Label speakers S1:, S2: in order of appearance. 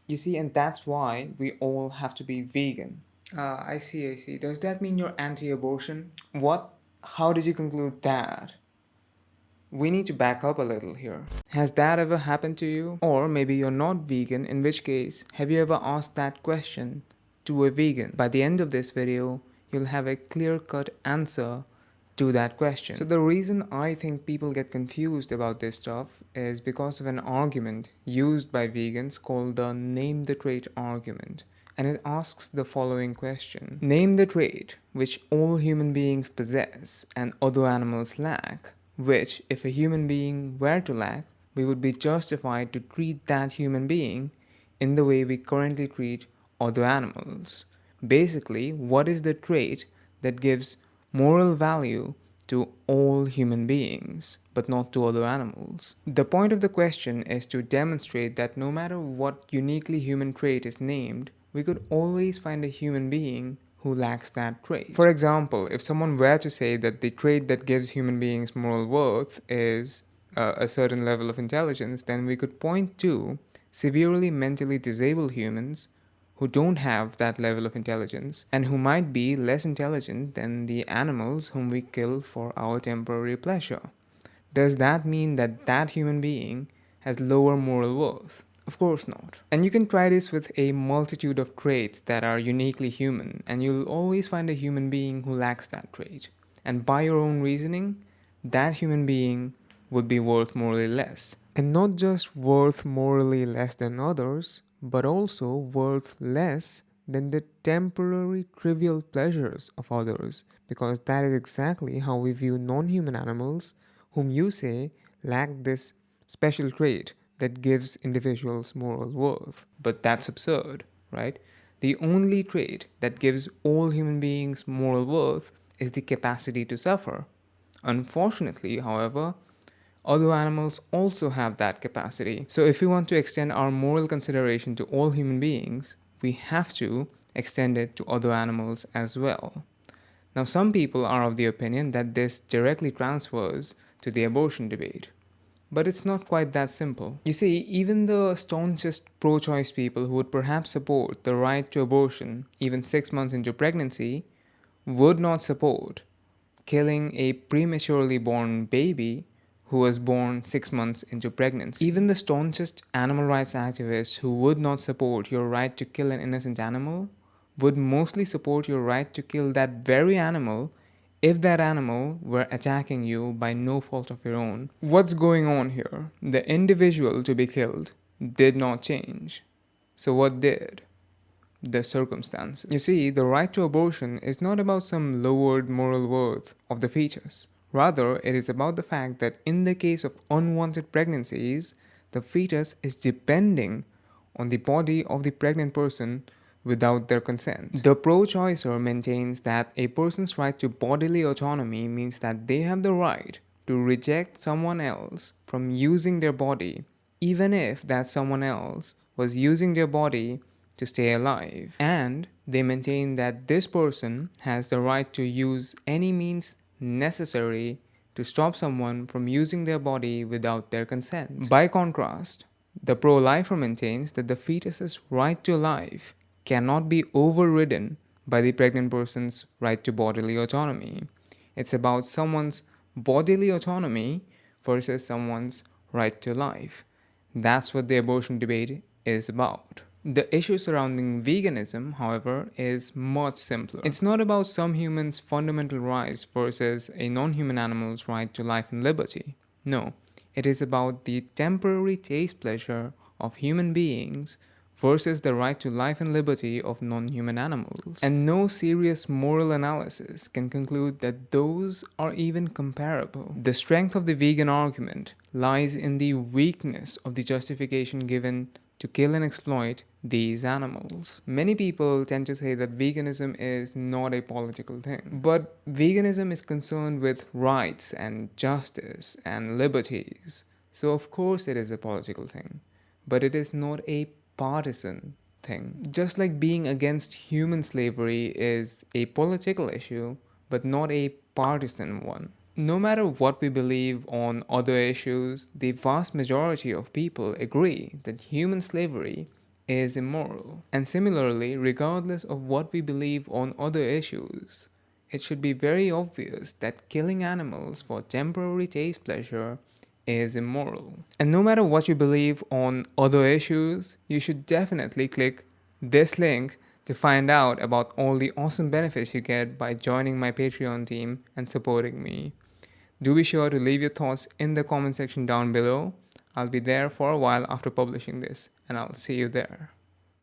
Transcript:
S1: You see, and that's why we all have to be vegan. I see, I see. Does that mean you're anti-abortion? What? How did you conclude that? We need to back up a little here. Has that ever happened to you? Or maybe you're not vegan, in which case, have you ever asked that question to a vegan? By the end of this video, you'll have a clear-cut answer to that question. So the reason I think people get confused about this stuff is because of an argument used by vegans called the name the trait argument. And it asks the following question. Name the trait which all human beings possess and other animals lack, which, if a human being were to lack, we would be justified to treat that human being in the way we currently treat other animals. Basically, what is the trait that gives moral value to all human beings, but not to other animals? The point of the question is to demonstrate that no matter what uniquely human trait is named, we could always find a human being who lacks that trait. For example, if someone were to say that the trait that gives human beings moral worth is a certain level of intelligence, then we could point to severely mentally disabled humans who don't have that level of intelligence and who might be less intelligent than the animals whom we kill for our temporary pleasure. Does that mean that that human being has lower moral worth? Of course not. And you can try this with a multitude of traits that are uniquely human, and you'll always find a human being who lacks that trait. And by your own reasoning, that human being would be worth morally less. And not just worth morally less than others, but also worth less than the temporary trivial pleasures of others, because that is exactly how we view non-human animals whom you say lack this special trait that gives individuals moral worth. But that's absurd, right? The only trait that gives all human beings moral worth is the capacity to suffer. Unfortunately, however, other animals also have that capacity. So if we want to extend our moral consideration to all human beings, we have to extend it to other animals as well. Now, some people are of the opinion that this directly transfers to the abortion debate. But it's not quite that simple. You see, even the staunchest pro-choice people who would perhaps support the right to abortion even 6 months into pregnancy would not support killing a prematurely born baby who was born 6 months into pregnancy. Even the staunchest animal rights activists who would not support your right to kill an innocent animal would mostly support your right to kill that very animal if that animal were attacking you by no fault of your own. What's going on here? The individual to be killed did not change. So what did? The circumstances. You see, the right to abortion is not about some lowered moral worth of the fetus. Rather, it is about the fact that in the case of unwanted pregnancies, the fetus is depending on the body of the pregnant person without their consent. The pro-choicer maintains that a person's right to bodily autonomy means that they have the right to reject someone else from using their body, even if that someone else was using their body to stay alive. And they maintain that this person has the right to use any means necessary to stop someone from using their body without their consent. By contrast, the pro-lifer maintains that the fetus's right to life cannot be overridden by the pregnant person's right to bodily autonomy. It's about someone's bodily autonomy versus someone's right to life. That's what the abortion debate is about. The issue surrounding veganism, however, is much simpler. It's not about some humans' fundamental rights versus a non-human animal's right to life and liberty. No, it is about the temporary taste pleasure of human beings versus the right to life and liberty of non-human animals. And no serious moral analysis can conclude that those are even comparable. The strength of the vegan argument lies in the weakness of the justification given to kill and exploit these animals. Many people tend to say that veganism is not a political thing, but veganism is concerned with rights and justice and liberties. So of course it is a political thing, but it is not a partisan thing. Just like being against human slavery is a political issue, but not a partisan one. No matter what we believe on other issues, the vast majority of people agree that human slavery is immoral. And similarly, regardless of what we believe on other issues, it should be very obvious that killing animals for temporary taste pleasure is immoral. And no matter what you believe on other issues, you should definitely click this link to find out about all the awesome benefits you get by joining my Patreon team and supporting me. Do be sure to leave your thoughts in the comment section down below. I'll be there for a while after publishing this, and I'll see you there.